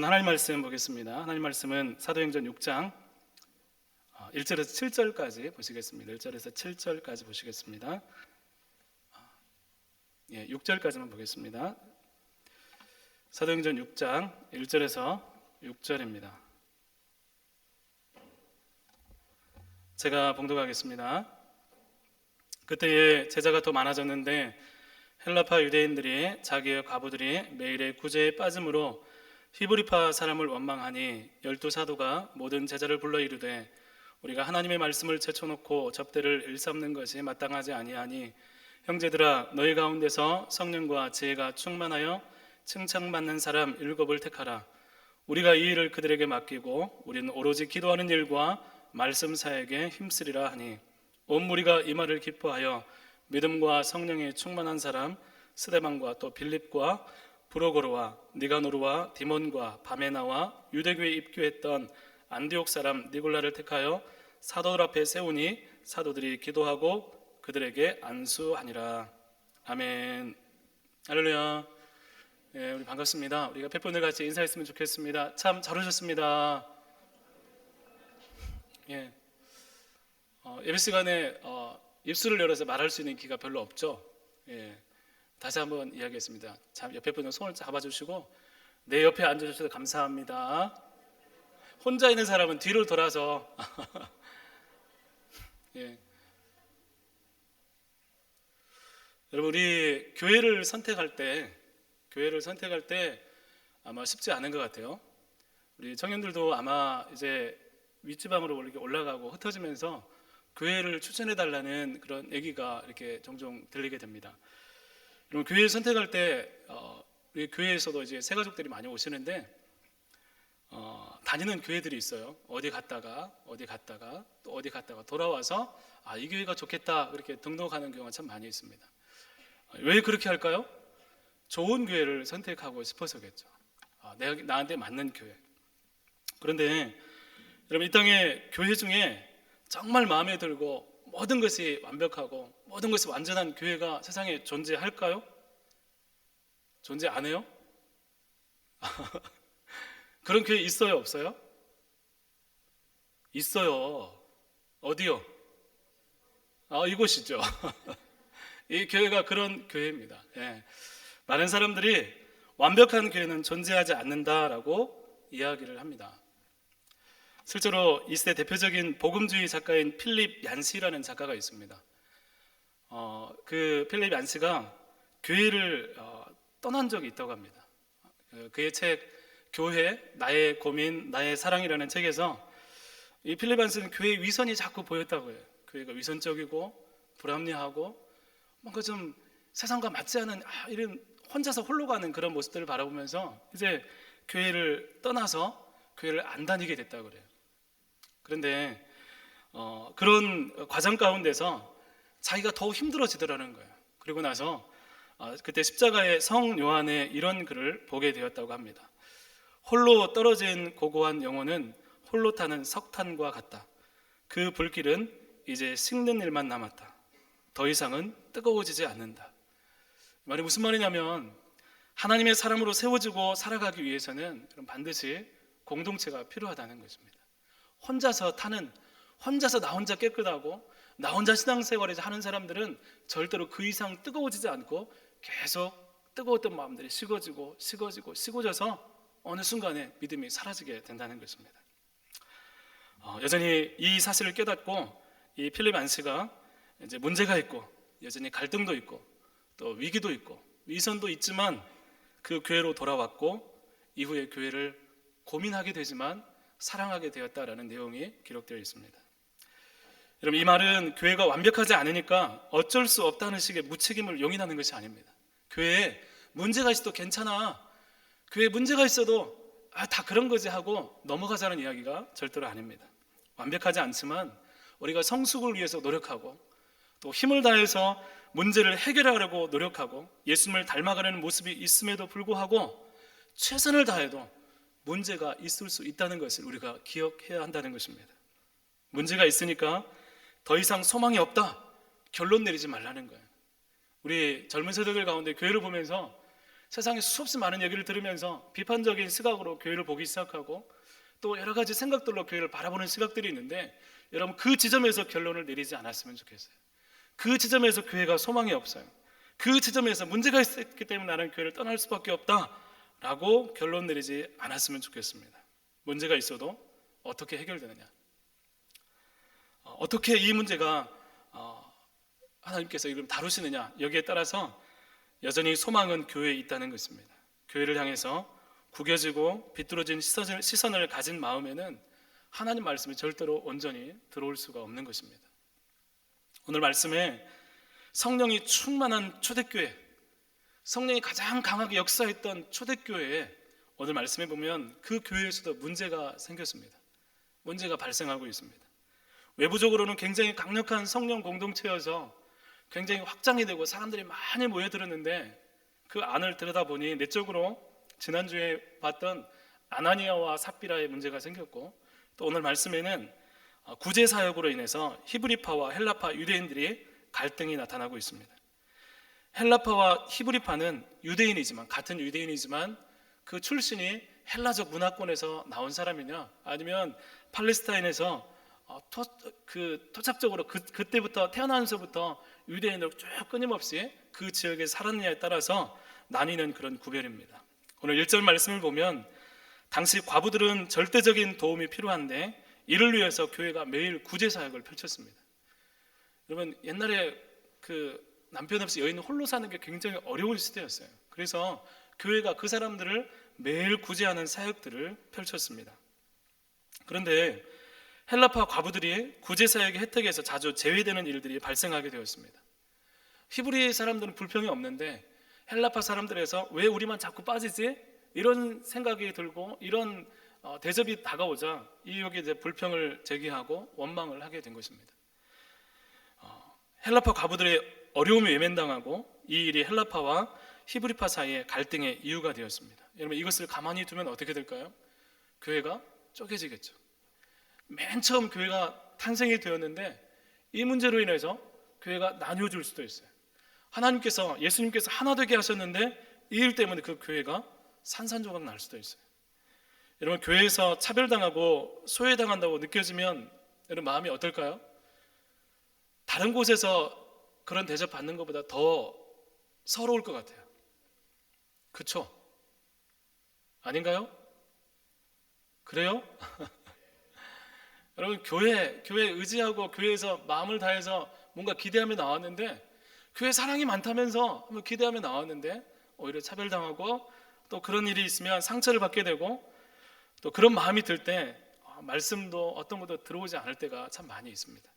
하나님 말씀 보겠습니다. 하나님 말씀은 사도행전 6장 1절에서 7절까지 보시겠습니다. 1절에서 7절까지 보시겠습니다. 6절까지만 보겠습니다. 사도행전 6장 1절에서 6절입니다. 제가 봉독하겠습니다. 그때에 제자가 더 많아졌는데 헬라파 유대인들이 자기의 과부들이 매일의 구제에 빠짐으로 히브리파 사람을 원망하니 12사도가 모든 제자를 불러 이르되 우리가 하나님의 말씀을 제쳐놓고 접대를 일삼는 것이 마땅하지 아니하니 형제들아 너희 가운데서 성령과 지혜가 충만하여 칭찬받는 사람 7을 택하라. 우리가 이 일을 그들에게 맡기고 우리는 오로지 기도하는 일과 말씀 사역에 힘쓰리라 하니 온 무리가 이 말을 기뻐하여 믿음과 성령에 충만한 사람 스데반과 또 빌립과 브로고르와 니가노르와 디몬과 바메나와 유대교에 입교했던 안디옥 사람 니골라를 택하여 사도들 앞에 세우니 사도들이 기도하고 그들에게 안수하니라. 아멘. 할렐루야. 우리 반갑습니다. 우리가 팬분들 같이 인사했으면 좋겠습니다. 참 잘 오셨습니다. 예배 시간에 입술을 열어서 말할 수 있는 기가 별로 없죠. 다시 한번 이야기했습니다. 옆에 분은 손을 잡아주시고 내 옆에 앉아주셔서 감사합니다. 혼자 있는 사람은 뒤를 돌아서 여러분, 우리 교회를 선택할 때 아마 쉽지 않은 것 같아요. 우리 청년들도 아마 이제 윗지방으로 이렇게 올라가고 흩어지면서 교회를 추천해달라는 그런 얘기가 이렇게 종종 들리게 됩니다. 여러분, 교회를 선택할 때 우리 교회에서도 이제 새 가족들이 많이 오시는데 다니는 교회들이 있어요. 어디 갔다가 또 어디 갔다가 돌아와서 이 교회가 좋겠다 그렇게 등록하는 경우가 참 많이 있습니다. 왜 그렇게 할까요? 좋은 교회를 선택하고 싶어서겠죠. 나한테 맞는 교회. 그런데 여러분, 이 땅에 교회 중에 정말 마음에 들고 모든 것이 완벽하고 모든 것이 완전한 교회가 세상에 존재할까요? 존재 안 해요? 그런 교회 있어요, 없어요? 있어요. 어디요? 이곳이죠. 이 교회가 그런 교회입니다. 많은 사람들이 완벽한 교회는 존재하지 않는다라고 이야기를 합니다. 실제로 이 시대 대표적인 복음주의 작가인 필립 얀시라는 작가가 있습니다. 그 필립 얀시가 교회를 떠난 적이 있다고 합니다. 그의 책 교회, 나의 고민, 나의 사랑이라는 책에서 이 필립 얀시는 교회의 위선이 자꾸 보였다고 해요. 교회가 위선적이고 불합리하고 뭔가 좀 세상과 맞지 않은 이런 혼자서 홀로 가는 그런 모습들을 바라보면서 이제 교회를 떠나서 교회를 안 다니게 됐다고 그래요. 그런데 그런 과정 가운데서 자기가 더욱 힘들어지더라는 거예요. 그리고 나서 그때 십자가의 성 요한의 이런 글을 보게 되었다고 합니다. 홀로 떨어진 고고한 영혼은 홀로 타는 석탄과 같다. 그 불길은 이제 식는 일만 남았다. 더 이상은 뜨거워지지 않는다. 말이 무슨 말이냐면 하나님의 사람으로 세워지고 살아가기 위해서는 반드시 공동체가 필요하다는 것입니다. 혼자서 나 혼자 깨끗하고 나 혼자 신앙생활을 하는 사람들은 절대로 그 이상 뜨거워지지 않고 계속 뜨거웠던 마음들이 식어져서 어느 순간에 믿음이 사라지게 된다는 것입니다. 여전히 이 사실을 깨닫고 이 필립 얀시가 이제 문제가 있고 여전히 갈등도 있고 또 위기도 있고 위선도 있지만 그 교회로 돌아왔고 이후에 교회를 고민하게 되지만 사랑하게 되었다라는 내용이 기록되어 있습니다. 여러분, 이 말은 교회가 완벽하지 않으니까 어쩔 수 없다는 식의 무책임을 용인하는 것이 아닙니다. 교회에 문제가 있어도 괜찮아, 교회에 문제가 있어도 다 그런 거지 하고 넘어가자는 이야기가 절대로 아닙니다. 완벽하지 않지만 우리가 성숙을 위해서 노력하고 또 힘을 다해서 문제를 해결하려고 노력하고 예수님을 닮아가려는 모습이 있음에도 불구하고 최선을 다해도 문제가 있을 수 있다는 것을 우리가 기억해야 한다는 것입니다. 문제가 있으니까 더 이상 소망이 없다 결론 내리지 말라는 거예요. 우리 젊은 세대들 가운데 교회를 보면서 세상에 수없이 많은 얘기를 들으면서 비판적인 시각으로 교회를 보기 시작하고 또 여러 가지 생각들로 교회를 바라보는 시각들이 있는데, 여러분 그 지점에서 결론을 내리지 않았으면 좋겠어요. 그 지점에서 교회가 소망이 없어요. 그 지점에서 문제가 있었기 때문에 나는 교회를 떠날 수밖에 없다라고 결론 내리지 않았으면 좋겠습니다. 문제가 있어도 어떻게 해결되느냐, 어떻게 이 문제가 하나님께서 이걸 다루시느냐, 여기에 따라서 여전히 소망은 교회에 있다는 것입니다. 교회를 향해서 구겨지고 비뚤어진 시선을 가진 마음에는 하나님 말씀이 절대로 온전히 들어올 수가 없는 것입니다. 오늘 말씀에 성령이 충만한 초대교회, 성령이 가장 강하게 역사했던 초대교회에 오늘 말씀에 보면 그 교회에서도 문제가 생겼습니다. 문제가 발생하고 있습니다. 외부적으로는 굉장히 강력한 성령 공동체여서 굉장히 확장이 되고 사람들이 많이 모여들었는데, 그 안을 들여다보니 내적으로 지난주에 봤던 아나니아와 삽비라의 문제가 생겼고, 또 오늘 말씀에는 구제 사역으로 인해서 히브리파와 헬라파 유대인들이 갈등이 나타나고 있습니다. 헬라파와 히브리파는 유대인이지만, 같은 유대인이지만 그 출신이 헬라적 문화권에서 나온 사람이냐, 아니면 팔레스타인에서 토착적으로 그때부터 태어나면서부터 유대인으로 쭉 끊임없이 그 지역에 살았느냐에 따라서 나뉘는 그런 구별입니다. 오늘 1절 말씀을 보면 당시 과부들은 절대적인 도움이 필요한데 이를 위해서 교회가 매일 구제 사역을 펼쳤습니다. 여러분, 옛날에 그 남편 없이 여인 홀로 사는 게 굉장히 어려운 시대였어요. 그래서 교회가 그 사람들을 매일 구제하는 사역들을 펼쳤습니다. 그런데 헬라파 과부들이 구제 사역의 혜택에서 자주 제외되는 일들이 발생하게 되었습니다. 히브리 사람들은 불평이 없는데 헬라파 사람들에서 왜 우리만 자꾸 빠지지? 이런 생각이 들고 이런 대접이 다가오자 여기에 이제 불평을 제기하고 원망을 하게 된 것입니다. 헬라파 과부들의 어려움이 외면당하고 이 일이 헬라파와 히브리파 사이의 갈등의 이유가 되었습니다. 여러분, 이것을 가만히 두면 어떻게 될까요? 교회가 쪼개지겠죠. 맨 처음 교회가 탄생이 되었는데 이 문제로 인해서 교회가 나뉘어질 수도 있어요. 예수님께서 하나 되게 하셨는데 이 일 때문에 그 교회가 산산조각 날 수도 있어요. 여러분, 교회에서 차별당하고 소외당한다고 느껴지면 여러분 마음이 어떨까요? 다른 곳에서 그런 대접 받는 것보다 더 서러울 것 같아요. 그렇죠? 아닌가요? 그래요? 여러분, 교회 의지하고 교회에서 마음을 다해서 뭔가 기대하며 나왔는데, 교회 사랑이 많다면서 한번 기대하며 나왔는데 오히려 차별당하고 또 그런 일이 있으면 상처를 받게 되고, 또 그런 마음이 들 때 말씀도 어떤 것도 들어오지 않을 때가 참 많이 있습니다.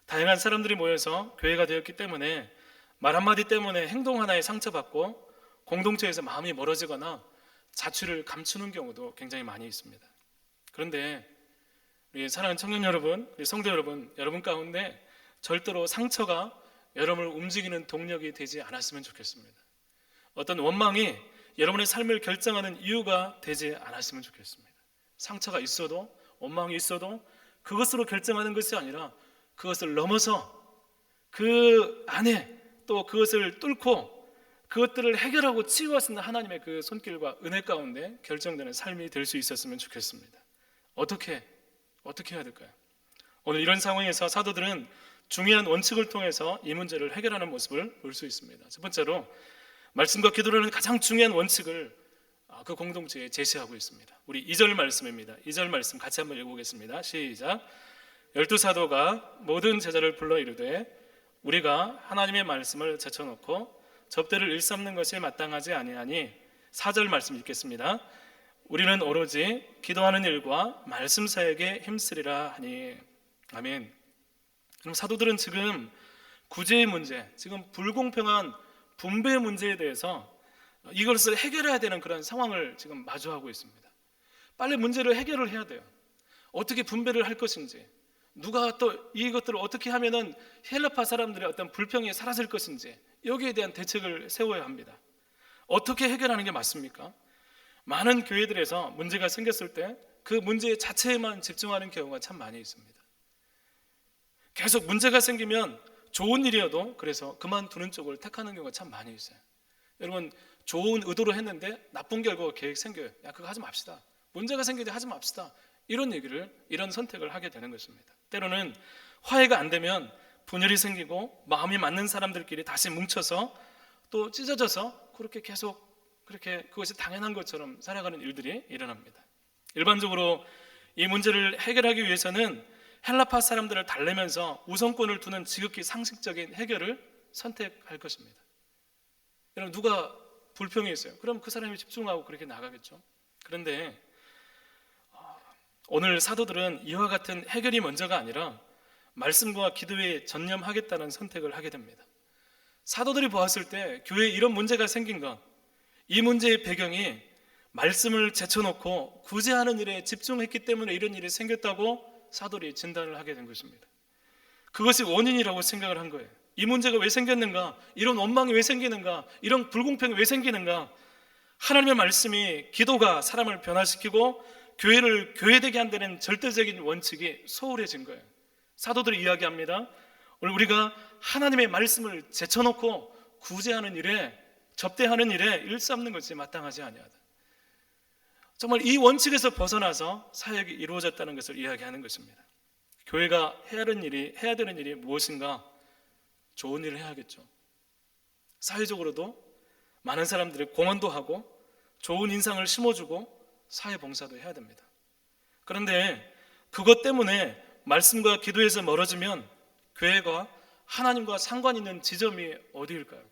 다양한 사람들이 모여서 교회가 되었기 때문에 말 한마디 때문에 행동 하나에 상처받고 공동체에서 마음이 멀어지거나 자취를 감추는 경우도 굉장히 많이 있습니다. 그런데 우리 사랑하는 청년 여러분, 우리 성도 여러분, 여러분 가운데 절대로 상처가 여러분을 움직이는 동력이 되지 않았으면 좋겠습니다. 어떤 원망이 여러분의 삶을 결정하는 이유가 되지 않았으면 좋겠습니다. 상처가 있어도, 원망이 있어도 그것으로 결정하는 것이 아니라 그것을 넘어서 그 안에 또 그것을 뚫고 그것들을 해결하고 치유하시는 하나님의 그 손길과 은혜 가운데 결정되는 삶이 될 수 있었으면 좋겠습니다. 어떻게 해야 될까요? 오늘 이런 상황에서 사도들은 중요한 원칙을 통해서 이 문제를 해결하는 모습을 볼 수 있습니다. 첫 번째로 말씀과 기도라는 가장 중요한 원칙을 그 공동체에 제시하고 있습니다. 우리 2절 말씀입니다. 2절 말씀 같이 한번 읽어보겠습니다. 시작. 12사도가 모든 제자를 불러 이르되 우리가 하나님의 말씀을 제쳐놓고 접대를 일삼는 것이 마땅하지 아니하니, 4절 말씀 읽겠습니다. 우리는 오로지 기도하는 일과 말씀 사역에 힘쓰리라 하니. 아멘. 그럼 사도들은 지금 구제의 문제, 지금 불공평한 분배 문제에 대해서 이것을 해결해야 되는 그런 상황을 지금 마주하고 있습니다. 빨리 문제를 해결을 해야 돼요. 어떻게 분배를 할 것인지, 누가 또 이것들을 어떻게 하면은 헬라파 사람들의 어떤 불평이 사라질 것인지, 여기에 대한 대책을 세워야 합니다. 어떻게 해결하는 게 맞습니까? 많은 교회들에서 문제가 생겼을 때 그 문제 자체에만 집중하는 경우가 참 많이 있습니다. 계속 문제가 생기면 좋은 일이어도 그래서 그만두는 쪽을 택하는 경우가 참 많이 있어요. 여러분, 좋은 의도로 했는데 나쁜 결과가 계획 생겨요. 야, 그거 하지 맙시다. 문제가 생기지 하지 맙시다. 이런 선택을 하게 되는 것입니다. 때로는 화해가 안 되면 분열이 생기고 마음이 맞는 사람들끼리 다시 뭉쳐서 또 찢어져서 그렇게 계속 그렇게 그것이 당연한 것처럼 살아가는 일들이 일어납니다. 일반적으로 이 문제를 해결하기 위해서는 헬라파 사람들을 달래면서 우선권을 두는 지극히 상식적인 해결을 선택할 것입니다. 여러분, 누가 불평이 있어요? 그럼 그 사람이 집중하고 그렇게 나가겠죠. 그런데 오늘 사도들은 이와 같은 해결이 먼저가 아니라 말씀과 기도에 전념하겠다는 선택을 하게 됩니다. 사도들이 보았을 때 교회에 이런 문제가 생긴 것, 이 문제의 배경이 말씀을 제쳐놓고 구제하는 일에 집중했기 때문에 이런 일이 생겼다고 사도들이 진단을 하게 된 것입니다. 그것이 원인이라고 생각을 한 거예요. 이 문제가 왜 생겼는가? 이런 원망이 왜 생기는가? 이런 불공평이 왜 생기는가? 하나님의 말씀이 기도가 사람을 변화시키고 교회를 교회되게 한다는 절대적인 원칙이 소홀해진 거예요. 사도들이 이야기합니다. 오늘 우리가 하나님의 말씀을 제쳐놓고 구제하는 일에, 접대하는 일에 일삼는 것이 마땅하지 아니하다. 정말 이 원칙에서 벗어나서 사역이 이루어졌다는 것을 이야기하는 것입니다. 교회가 해야 되는 일이 무엇인가? 좋은 일을 해야겠죠. 사회적으로도 많은 사람들이 공헌도 하고 좋은 인상을 심어주고 사회 봉사도 해야 됩니다. 그런데 그것 때문에 말씀과 기도에서 멀어지면 교회가 하나님과 상관 있는 지점이 어디일까요?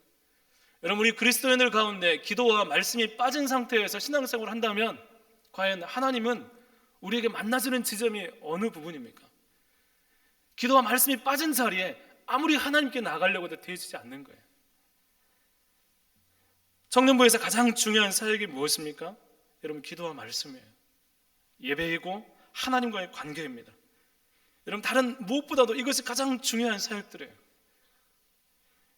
여러분, 우리 그리스도인들 가운데 기도와 말씀이 빠진 상태에서 신앙생활을 한다면 과연 하나님은 우리에게 만나주는 지점이 어느 부분입니까? 기도와 말씀이 빠진 자리에 아무리 하나님께 나가려고 해도 되어지지 않는 거예요. 청년부에서 가장 중요한 사역이 무엇입니까? 여러분, 기도와 말씀이에요. 예배이고 하나님과의 관계입니다. 여러분, 다른 무엇보다도 이것이 가장 중요한 사역들이에요.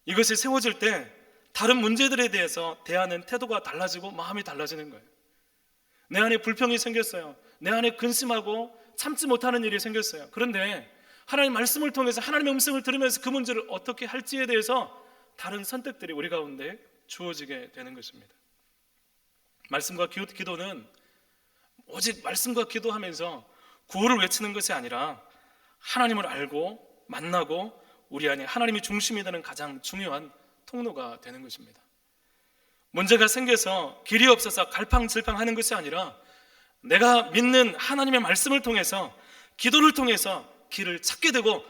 이것이 세워질 때 다른 문제들에 대해서 대하는 태도가 달라지고 마음이 달라지는 거예요. 내 안에 불평이 생겼어요. 내 안에 근심하고 참지 못하는 일이 생겼어요. 그런데 하나님 말씀을 통해서 하나님의 음성을 들으면서 그 문제를 어떻게 할지에 대해서 다른 선택들이 우리 가운데 주어지게 되는 것입니다. 말씀과 기도는 오직 말씀과 기도하면서 구호를 외치는 것이 아니라 하나님을 알고 만나고 우리 안에 하나님이 중심이 되는 가장 중요한 통로가 되는 것입니다. 문제가 생겨서 길이 없어서 갈팡질팡하는 것이 아니라 내가 믿는 하나님의 말씀을 통해서 기도를 통해서 길을 찾게 되고,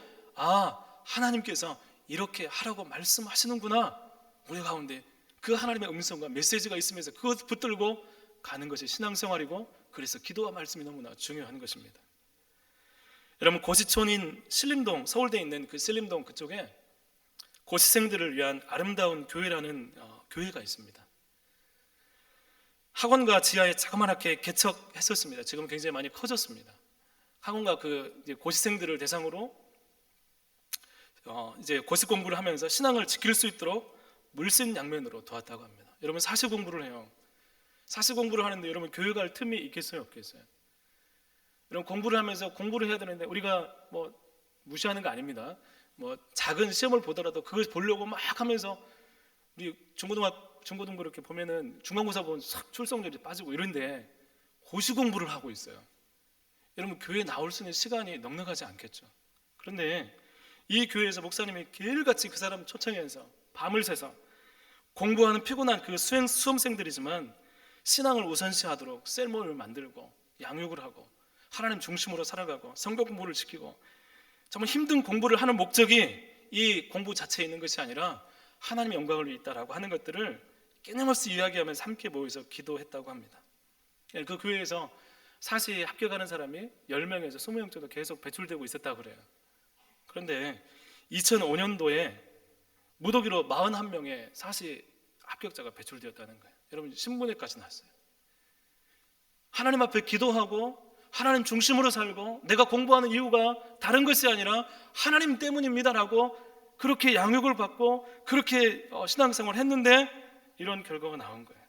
하나님께서 이렇게 하라고 말씀하시는구나. 우리 가운데 그 하나님의 음성과 메시지가 있으면서 그것 붙들고 가는 것이 신앙생활이고, 그래서 기도와 말씀이 너무나 중요한 것입니다. 여러분, 고시촌인 신림동, 서울대에 있는 그 신림동 그쪽에 고시생들을 위한 아름다운 교회라는 교회가 있습니다. 학원과 지하에 자그마하게 개척했었습니다. 지금 굉장히 많이 커졌습니다. 학원과 그 고시생들을 대상으로 이제 고시 공부를 하면서 신앙을 지킬 수 있도록 물신양면으로 도왔다고 합니다. 여러분, 사시 공부를 해요. 사시 공부를 하는데 여러분, 교회 갈 틈이 있겠어요, 없겠어요? 여러분, 공부를 하면서 공부를 해야 되는데 우리가 뭐 무시하는 거 아닙니다. 뭐 작은 시험을 보더라도 그걸 보려고 막 하면서 우리 중고등부 이렇게 보면은 중간고사 보면 싹 출석률이 빠지고 이런데 고시 공부를 하고 있어요. 여러분, 교회에 나올 수 있는 시간이 넉넉하지 않겠죠. 그런데 이 교회에서 목사님이 매일같이 그 사람 초청해서 밤을 새서 공부하는 피곤한 그 수험생들이지만 신앙을 우선시하도록 셀모를 만들고 양육을 하고 하나님 중심으로 살아가고 성경 공부를 지키고 정말 힘든 공부를 하는 목적이 이 공부 자체에 있는 것이 아니라 하나님의 영광을 위했다라고 하는 것들을 끊임없이 이야기하면서 함께 모여서 기도했다고 합니다. 그 교회에서 사시 합격하는 사람이 10명에서 20명 정도 계속 배출되고 있었다고 그래요. 그런데 2005년도에 무더기로 41명의 사시 합격자가 배출되었다는 거예요. 여러분, 신문에까지 났어요. 하나님 앞에 기도하고 하나님 중심으로 살고 내가 공부하는 이유가 다른 것이 아니라 하나님 때문입니다라고 그렇게 양육을 받고 그렇게 신앙생활을 했는데 이런 결과가 나온 거예요.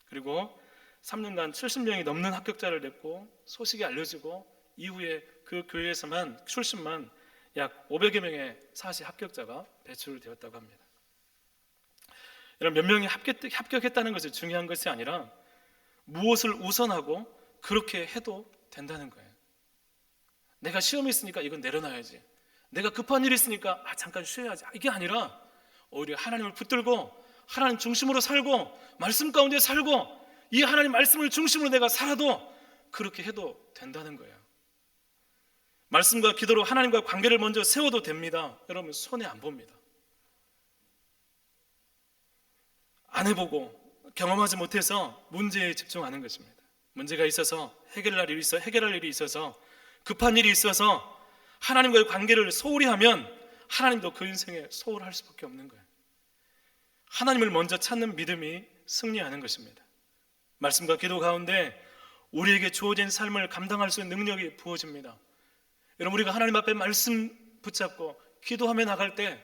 그리고 3년간 70명이 넘는 합격자를 냈고 소식이 알려지고 이후에 그 교회에서만 출신만 약 500여 명의 사시 합격자가 배출되었다고 합니다. 몇 명이 합격했다는 것이 중요한 것이 아니라 무엇을 우선하고 그렇게 해도 된다는 거예요. 내가 시험이 있으니까 이건 내려놔야지, 내가 급한 일이 있으니까 잠깐 쉬어야지, 이게 아니라 오히려 하나님을 붙들고 하나님 중심으로 살고 말씀 가운데 살고 이 하나님 말씀을 중심으로 내가 살아도 그렇게 해도 된다는 거예요. 말씀과 기도로 하나님과 관계를 먼저 세워도 됩니다. 여러분, 손해 안 봅니다. 안 해보고 경험하지 못해서 문제에 집중하는 것입니다. 문제가 있어서 해결할 일이 있어서 급한 일이 있어서 하나님과의 관계를 소홀히 하면 하나님도 그 인생에 소홀할 수밖에 없는 거예요. 하나님을 먼저 찾는 믿음이 승리하는 것입니다. 말씀과 기도 가운데 우리에게 주어진 삶을 감당할 수 있는 능력이 부어집니다. 여러분, 우리가 하나님 앞에 말씀 붙잡고 기도하며 나갈 때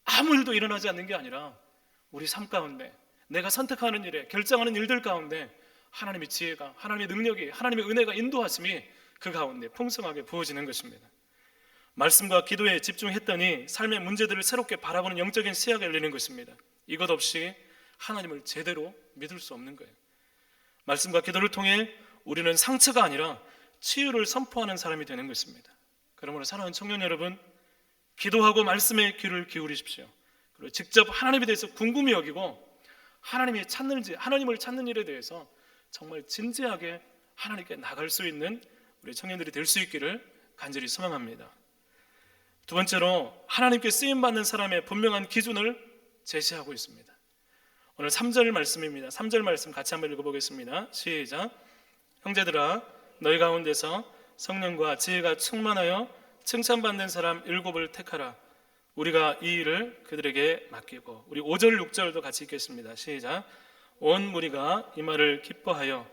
아무 일도 일어나지 않는 게 아니라 우리 삶 가운데 내가 선택하는 일에 결정하는 일들 가운데 하나님의 지혜가, 하나님의 능력이, 하나님의 은혜가, 인도하심이 그 가운데 풍성하게 부어지는 것입니다. 말씀과 기도에 집중했더니 삶의 문제들을 새롭게 바라보는 영적인 시야가 열리는 것입니다. 이것 없이 하나님을 제대로 믿을 수 없는 거예요. 말씀과 기도를 통해 우리는 상처가 아니라 치유를 선포하는 사람이 되는 것입니다. 그러므로 사랑하는 청년 여러분, 기도하고 말씀에 귀를 기울이십시오. 그리고 직접 하나님에 대해서 궁금히 여기고 하나님을 찾는 일에 대해서 정말 진지하게 하나님께 나갈 수 있는 우리 청년들이 될 수 있기를 간절히 소망합니다. 두 번째로, 하나님께 쓰임받는 사람의 분명한 기준을 제시하고 있습니다. 오늘 3절 말씀입니다. 3절 말씀 같이 한번 읽어보겠습니다. 시작. 형제들아, 너희 가운데서 성령과 지혜가 충만하여 칭찬받는 사람 7을 택하라. 우리가 이 일을 그들에게 맡기고. 우리 5절 6절도 같이 읽겠습니다. 시작. 온 무리가 이 말을 기뻐하여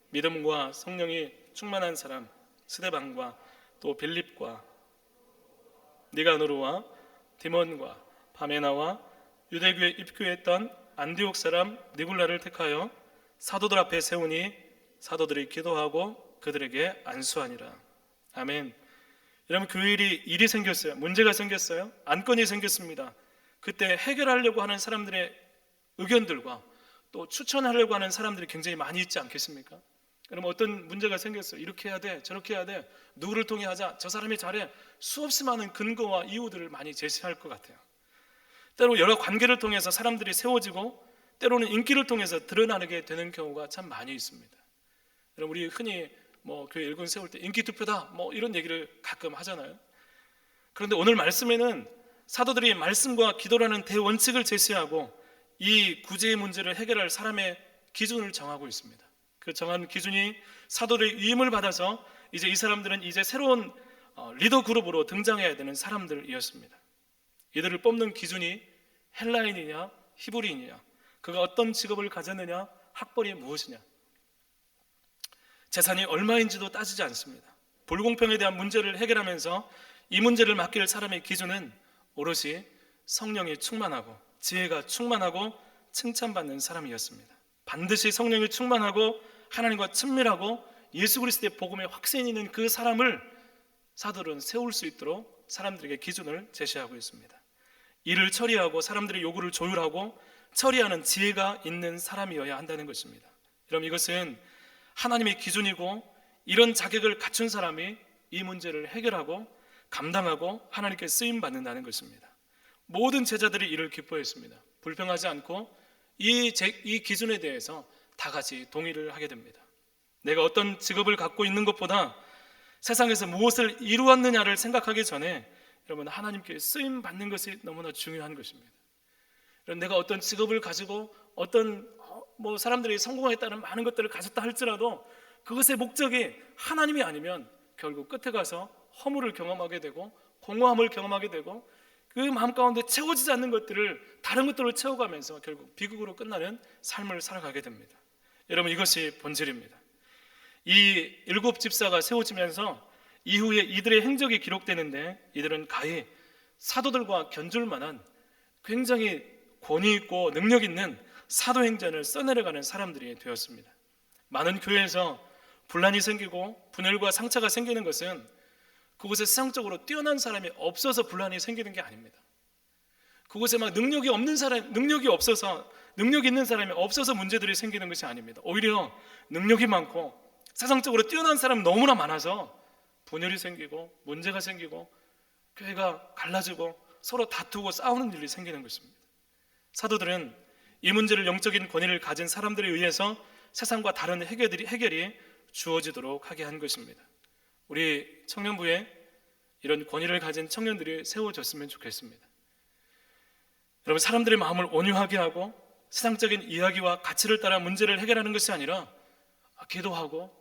믿음과 성령이 충만한 사람 스데반과 또 빌립과 니가노르와 디몬과 바메나와 유대교에 입교했던 안디옥 사람 니굴라를 택하여 사도들 앞에 세우니 사도들이 기도하고 그들에게 안수하니라. 아멘. 여러분, 일이 생겼어요. 문제가 생겼어요. 안건이 생겼습니다. 그때 해결하려고 하는 사람들의 의견들과 또 추천하려고 하는 사람들이 굉장히 많이 있지 않겠습니까? 여러분, 어떤 문제가 생겼어요. 이렇게 해야 돼, 저렇게 해야 돼, 누구를 통해 하자, 저 사람이 잘해, 수없이 많은 근거와 이유들을 많이 제시할 것 같아요. 때로 여러 관계를 통해서 사람들이 세워지고 때로는 인기를 통해서 드러나게 되는 경우가 참 많이 있습니다. 여러분, 우리 흔히 교회 일군 세울 때 인기 투표다 이런 얘기를 가끔 하잖아요. 그런데 오늘 말씀에는 사도들이 말씀과 기도라는 대원칙을 제시하고 이 구제의 문제를 해결할 사람의 기준을 정하고 있습니다. 그 정한 기준이 사도들의 위임을 받아서 이제 이 사람들은 이제 새로운 리더 그룹으로 등장해야 되는 사람들이었습니다. 이들을 뽑는 기준이 헬라인이냐 히브리인이냐, 그가 어떤 직업을 가졌느냐, 학벌이 무엇이냐, 재산이 얼마인지도 따지지 않습니다. 불공평에 대한 문제를 해결하면서 이 문제를 맡길 사람의 기준은 오롯이 성령이 충만하고 지혜가 충만하고 칭찬받는 사람이었습니다. 반드시 성령이 충만하고 하나님과 친밀하고 예수 그리스도의 복음에 확신이 있는 그 사람을 사도들은 세울 수 있도록 사람들에게 기준을 제시하고 있습니다. 일을 처리하고 사람들의 요구를 조율하고 처리하는 지혜가 있는 사람이어야 한다는 것입니다. 여러분, 이것은 하나님의 기준이고 이런 자격을 갖춘 사람이 이 문제를 해결하고 감당하고 하나님께 쓰임받는다는 것입니다. 모든 제자들이 이를 기뻐했습니다. 불평하지 않고 이 기준에 대해서 다 같이 동의를 하게 됩니다. 내가 어떤 직업을 갖고 있는 것보다 세상에서 무엇을 이루었느냐를 생각하기 전에 여러분, 하나님께 쓰임받는 것이 너무나 중요한 것입니다. 내가 어떤 직업을 가지고 어떤 사람들이 성공했다는 많은 것들을 가졌다 할지라도 그것의 목적이 하나님이 아니면 결국 끝에 가서 허물을 경험하게 되고 공허함을 경험하게 되고 그 마음 가운데 채워지지 않는 것들을 다른 것들로 채워가면서 결국 비극으로 끝나는 삶을 살아가게 됩니다. 여러분, 이것이 본질입니다. 이 7 집사가 세워지면서 이후에 이들의 행적이 기록되는데 이들은 가히 사도들과 견줄 만한 굉장히 권위 있고 능력 있는 사도행전을 써내려가는 사람들이 되었습니다. 많은 교회에서 분란이 생기고 분열과 상처가 생기는 것은 그곳에 세상적으로 뛰어난 사람이 없어서 분란이 생기는 게 아닙니다. 그곳에 막 능력이 없는 사람, 능력이 있는 사람이 없어서 문제들이 생기는 것이 아닙니다. 오히려 능력이 많고 세상적으로 뛰어난 사람이 너무나 많아서 분열이 생기고 문제가 생기고 교회가 갈라지고 서로 다투고 싸우는 일이 생기는 것입니다. 사도들은 이 문제를 영적인 권위를 가진 사람들에 의해서 세상과 다른 해결이 주어지도록 하게 한 것입니다. 우리 청년부에 이런 권위를 가진 청년들이 세워졌으면 좋겠습니다. 여러분, 사람들의 마음을 온유하게 하고 세상적인 이야기와 가치를 따라 문제를 해결하는 것이 아니라 기도하고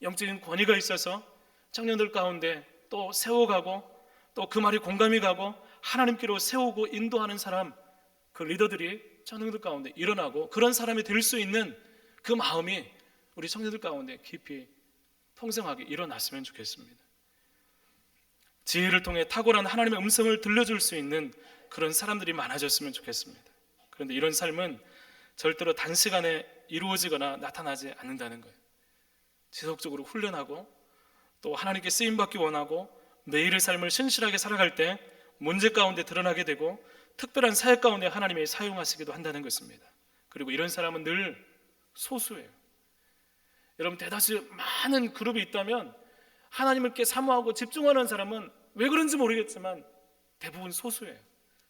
영적인 권위가 있어서 청년들 가운데 또 세워가고 또 그 말이 공감이 가고 하나님께로 세우고 인도하는 사람, 그 리더들이 청년들 가운데 일어나고 그런 사람이 될 수 있는 그 마음이 우리 청년들 가운데 깊이 풍성하게 일어났으면 좋겠습니다. 지혜를 통해 탁월한 하나님의 음성을 들려줄 수 있는 그런 사람들이 많아졌으면 좋겠습니다. 그런데 이런 삶은 절대로 단시간에 이루어지거나 나타나지 않는다는 거예요. 지속적으로 훈련하고 또 하나님께 쓰임받기 원하고 매일의 삶을 신실하게 살아갈 때 문제 가운데 드러나게 되고 특별한 사역 가운데 하나님이 사용하시기도 한다는 것입니다. 그리고 이런 사람은 늘 소수예요. 여러분, 대다수 많은 그룹이 있다면 하나님께 사모하고 집중하는 사람은 왜 그런지 모르겠지만 대부분 소수예요.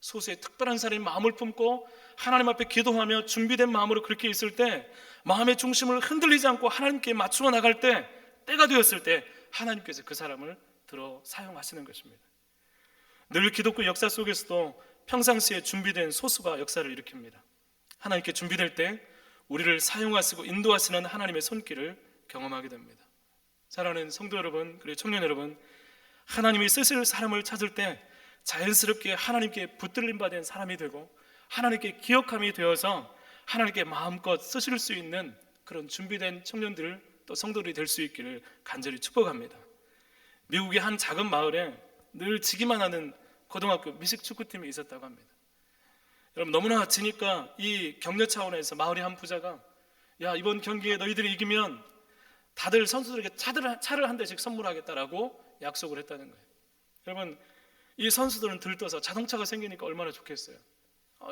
소수의 특별한 사람이 마음을 품고 하나님 앞에 기도하며 준비된 마음으로 그렇게 있을 때 마음의 중심을 흔들리지 않고 하나님께 맞추어 나갈 때 때가 되었을 때 하나님께서 그 사람을 들어 사용하시는 것입니다. 늘 기독교 역사 속에서도 평상시에 준비된 소수가 역사를 일으킵니다. 하나님께 준비될 때 우리를 사용하시고 인도하시는 하나님의 손길을 경험하게 됩니다. 사랑하는 성도 여러분, 그리고 청년 여러분, 하나님이 쓰실 사람을 찾을 때 자연스럽게 하나님께 붙들림 받은 사람이 되고 하나님께 기억함이 되어서 하나님께 마음껏 쓰실 수 있는 그런 준비된 청년들 또 성도들이 될 수 있기를 간절히 축복합니다. 미국의 한 작은 마을에 늘 지기만 하는 고등학교 미식 축구팀이 있었다고 합니다. 여러분, 너무나 지니까 이 격려 차원에서 마을의 한 부자가 야, 이번 경기에 너희들이 이기면 다들 선수들에게 차를 한 대씩 선물하겠다라고 약속을 했다는 거예요. 여러분, 이 선수들은 들떠서 자동차가 생기니까 얼마나 좋겠어요.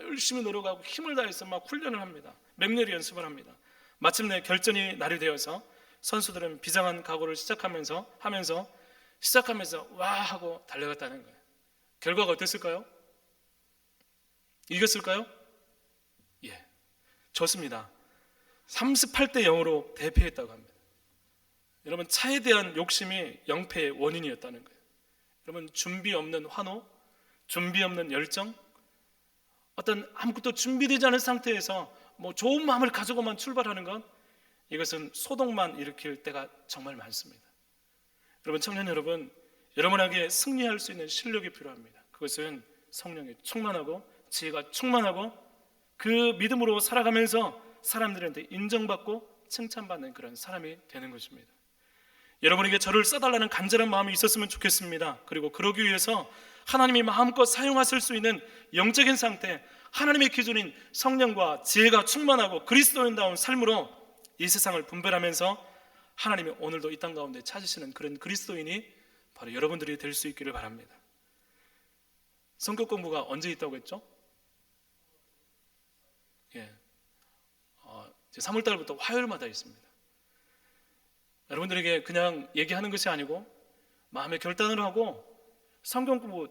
열심히 노력하고 힘을 다해서 막 훈련을 합니다. 맹렬히 연습을 합니다. 마침내 결전이 날이 되어서 선수들은 비장한 각오를 시작하면서 와 하고 달려갔다는 거예요. 결과가 어땠을까요? 이겼을까요? 예, 졌습니다. 38대 0으로 대패했다고 합니다. 여러분, 차에 대한 욕심이 영패의 원인이었다는 거예요. 여러분, 준비 없는 환호, 준비 없는 열정, 어떤 아무것도 준비되지 않은 상태에서 좋은 마음을 가지고만 출발하는 것, 이것은 소동만 일으킬 때가 정말 많습니다. 여러분, 청년 여러분, 여러분에게 승리할 수 있는 실력이 필요합니다. 그것은 성령이 충만하고 지혜가 충만하고 그 믿음으로 살아가면서 사람들한테 인정받고 칭찬받는 그런 사람이 되는 것입니다. 여러분에게 저를 써달라는 간절한 마음이 있었으면 좋겠습니다. 그리고 그러기 위해서 하나님이 마음껏 사용하실 수 있는 영적인 상태, 하나님의 기준인 성령과 지혜가 충만하고 그리스도인다운 삶으로 이 세상을 분별하면서 하나님이 오늘도 이 땅 가운데 찾으시는 그런 그리스도인이 바로 여러분들이 될 수 있기를 바랍니다. 성격 공부가 언제 있다고 했죠? 예, 3월달부터 화요일마다 있습니다. 여러분들에게 그냥 얘기하는 것이 아니고 마음의 결단을 하고 성경 공부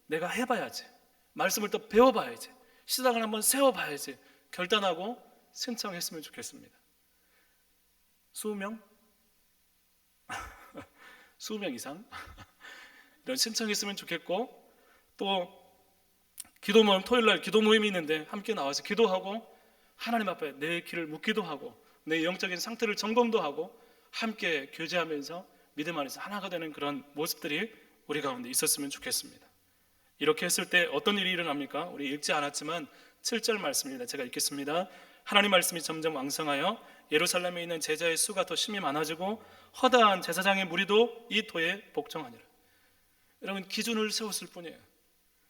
내가 해봐야지, 말씀을 또 배워봐야지, 시작을 한번 세워봐야지 결단하고 신청했으면 좋겠습니다. 20명? 20명 이상 이런 신청했으면 좋겠고, 또 기도 모임, 토요일날 기도 모임이 있는데 함께 나와서 기도하고 하나님 앞에 내 길을 묻기도 하고 내 영적인 상태를 점검도 하고 함께 교제하면서 믿음 안에서 하나가 되는 그런 모습들이 우리 가운데 있었으면 좋겠습니다. 이렇게 했을 때 어떤 일이 일어납니까? 우리 읽지 않았지만 7절 말씀입니다. 제가 읽겠습니다. 하나님 말씀이 점점 왕성하여 예루살렘에 있는 제자의 수가 더 심히 많아지고 허다한 제사장의 무리도 이 도에 복종하니라. 여러분, 기준을 세웠을 뿐이에요.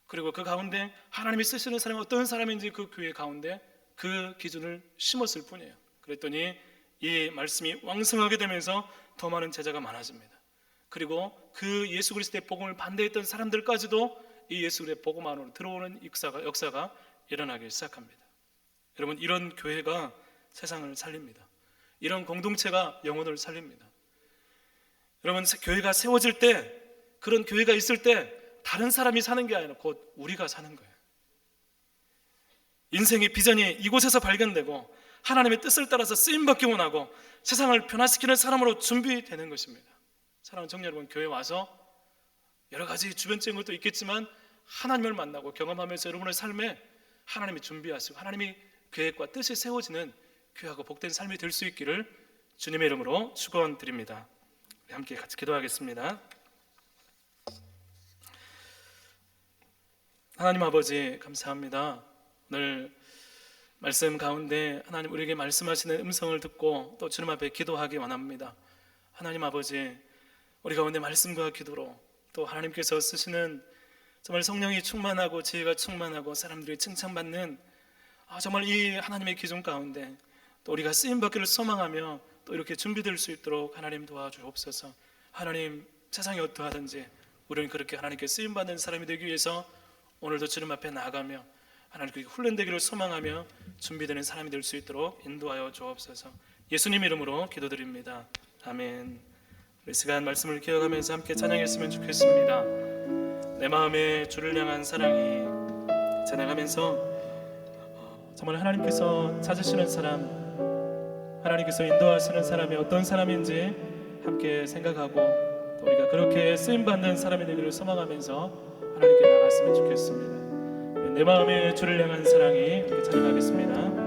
그리고 그 가운데 하나님이 쓰시는 사람이 어떤 사람인지 그 교회 가운데 그 기준을 심었을 뿐이에요. 그랬더니 이 말씀이 왕성하게 되면서 더 많은 제자가 많아집니다. 그리고 그 예수 그리스도의 복음을 반대했던 사람들까지도 이 예수 그리스도의 복음 안으로 들어오는 역사가 일어나기 시작합니다. 여러분, 이런 교회가 세상을 살립니다. 이런 공동체가 영혼을 살립니다. 여러분, 교회가 세워질 때, 그런 교회가 있을 때 다른 사람이 사는 게 아니라 곧 우리가 사는 거예요. 인생의 비전이 이곳에서 발견되고 하나님의 뜻을 따라서 쓰임받기 원하고 세상을 변화시키는 사람으로 준비되는 것입니다. 사랑하는 청년 여러분, 교회 와서 여러 가지 주변적인 것도 있겠지만 하나님을 만나고 경험하면서 여러분의 삶에 하나님이 준비하시고 하나님이 계획과 뜻이 세워지는 귀하고 복된 삶이 될 수 있기를 주님의 이름으로 축원드립니다. 함께 같이 기도하겠습니다. 하나님 아버지, 감사합니다. 오늘 말씀 가운데 하나님 우리에게 말씀하시는 음성을 듣고 또 주님 앞에 기도하기 원합니다. 하나님 아버지, 우리 가운데 말씀과 기도로 또 하나님께서 쓰시는 정말 성령이 충만하고 지혜가 충만하고 사람들이 칭찬받는 정말 이 하나님의 기준 가운데 또 우리가 쓰임받기를 소망하며 또 이렇게 준비될 수 있도록 하나님 도와주옵소서. 하나님, 세상이 어떠하든지 우리는 그렇게 하나님께 쓰임받는 사람이 되기 위해서 오늘도 주님 앞에 나아가며 하나님께 훈련되기를 소망하며 준비되는 사람이 될 수 있도록 인도하여 주옵소서. 예수님 이름으로 기도드립니다. 아멘. 우리 시간 말씀을 기억하면서 함께 찬양했으면 좋겠습니다. 내 마음에 주를 향한 사랑이. 찬양하면서 정말 하나님께서 찾으시는 사람, 하나님께서 인도하시는 사람이 어떤 사람인지 함께 생각하고 또 우리가 그렇게 쓰임받는 사람이 되기를 소망하면서 하나님께 나갔으면 좋겠습니다. 내 마음에 주를 향한 사랑이, 찬양하겠습니다.